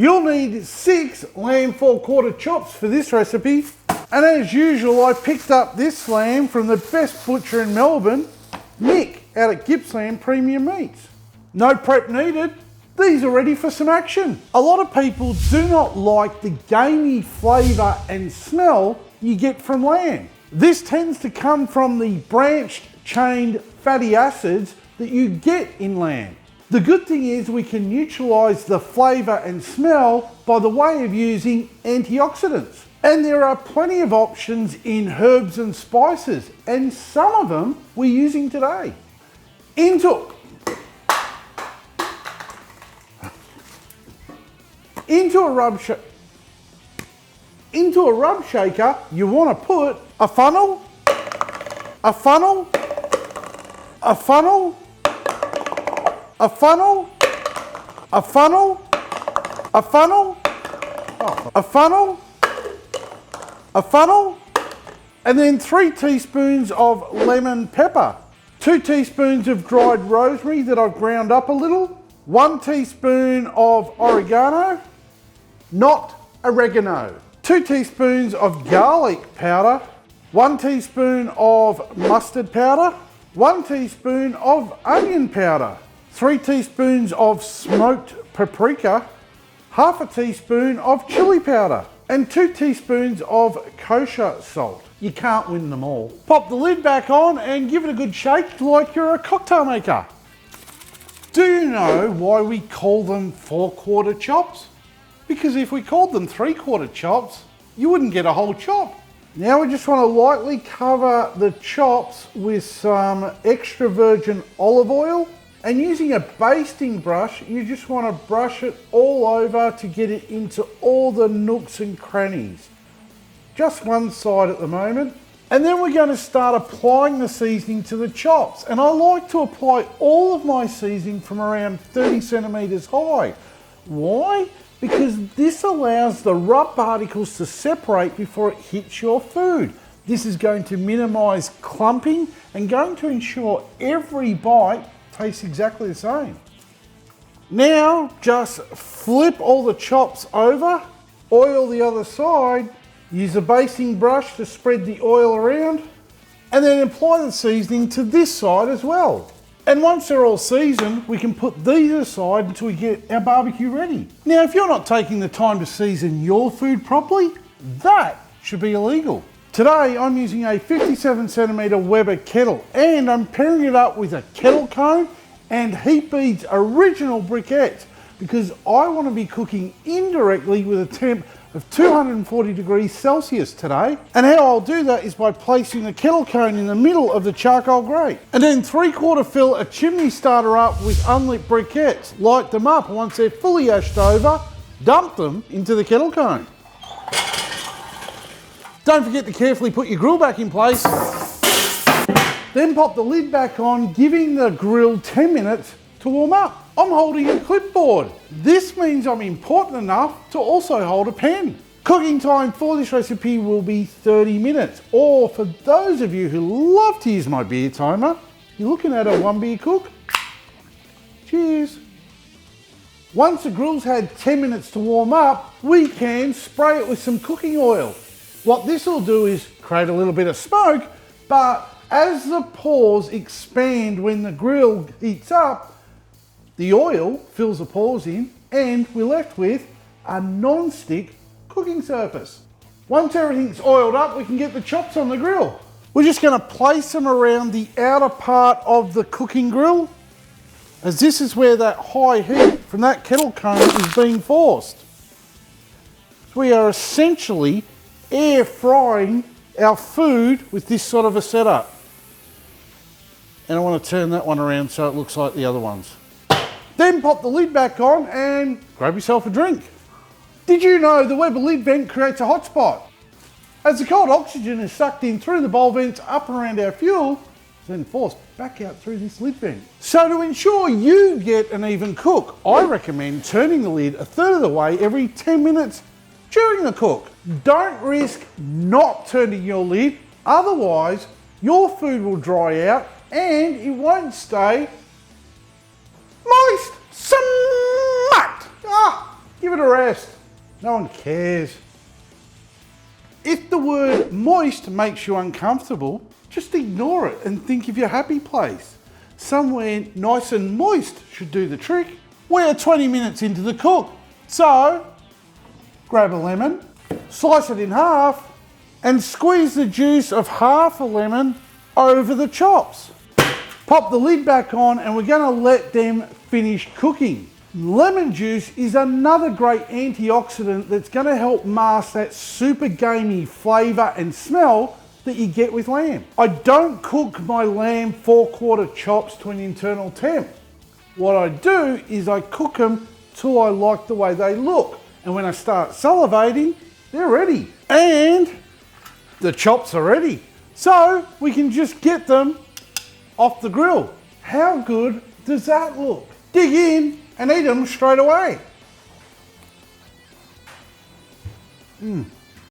You'll need 6 lamb 4/4 chops for this recipe. And as usual, I picked up this lamb from the best butcher in Melbourne, Nick, out at Gippsland Premium Meats. No prep needed. These are ready for some action. A lot of people do not like the gamey flavour and smell you get from lamb. This tends to come from the branched chained fatty acids that you get in lamb. The good thing is we can neutralise the flavour and smell by the way of using antioxidants. And there are plenty of options in herbs and spices, and some of them we're using today. Into a rub shaker, you want to put a funnel, a funnel, a funnel, a funnel, a funnel, a funnel, a funnel, a funnel, and then 3 teaspoons of lemon pepper, 2 teaspoons of dried rosemary that I've ground up a little, 1 teaspoon of oregano, not oregano, 2 teaspoons of garlic powder, 1 teaspoon of mustard powder, 1 teaspoon of onion powder, 3 teaspoons of smoked paprika, half a teaspoon of chili powder, and 2 teaspoons of kosher salt. You can't win them all. Pop the lid back on and give it a good shake like you're a cocktail maker. Do you know why we call them 4/4 chops? Because if we called them 3/4 chops, you wouldn't get a whole chop. Now we just want to lightly cover the chops with some extra virgin olive oil, and using a basting brush, you just want to brush it all over to get it into all the nooks and crannies. Just one side at the moment. And then we're going to start applying the seasoning to the chops. And I like to apply all of my seasoning from around 30 centimetres high. Why? Because this allows the rub particles to separate before it hits your food. This is going to minimise clumping and going to ensure every bite tastes exactly the same. Now just flip all the chops over, oil the other side, use a basting brush to spread the oil around, and then apply the seasoning to this side as well. And once they're all seasoned, we can put these aside until we get our barbecue ready. Now, if you're not taking the time to season your food properly, that should be illegal. Today, I'm using a 57 centimetre Weber kettle, and I'm pairing it up with a kettle cone and Heat Bead's original briquettes, because I want to be cooking indirectly with a temp of 240 degrees Celsius today. And how I'll do that is by placing the kettle cone in the middle of the charcoal grate. And then 3/4 fill a chimney starter up with unlit briquettes. Light them up, and once they're fully ashed over, dump them into the kettle cone. Don't forget to carefully put your grill back in place. Then pop the lid back on, giving the grill 10 minutes to warm up. I'm holding a clipboard. This means I'm important enough to also hold a pen. Cooking time for this recipe will be 30 minutes. Or for those of you who love to use my beer timer, you're looking at a 1 beer cook. Cheers. Once the grill's had 10 minutes to warm up, we can spray it with some cooking oil. What this will do is create a little bit of smoke, but as the pores expand when the grill heats up, the oil fills the pores in, and we're left with a non-stick cooking surface. Once everything's oiled up, we can get the chops on the grill. We're just going to place them around the outer part of the cooking grill, as this is where that high heat from that kettle cone is being forced. So we are essentially air frying our food with this sort of a setup. And I want to turn that one around so it looks like the other ones. Then pop the lid back on and grab yourself a drink. Did you know the Weber lid vent creates a hot spot? As the cold oxygen is sucked in through the bowl vents up and around our fuel, it's then forced back out through this lid vent. So to ensure you get an even cook, I recommend turning the lid a third of the way every 10 minutes during the cook. Don't risk not turning your lid, otherwise your food will dry out and it won't stay moist. Smart! Give it a rest. No one cares. If the word moist makes you uncomfortable, just ignore it and think of your happy place. Somewhere nice and moist should do the trick. We're 20 minutes into the cook. So, grab a lemon, slice it in half, and squeeze the juice of half a lemon over the chops. Pop the lid back on and we're gonna let them finish cooking. Lemon juice is another great antioxidant that's gonna help mask that super gamey flavour and smell that you get with lamb. I don't cook my lamb 4/4 chops to an internal temp. What I do is I cook them till I like the way they look. And when I start salivating, they're ready. And the chops are ready. So we can just get them off the grill. How good does that look? Dig in and eat them straight away.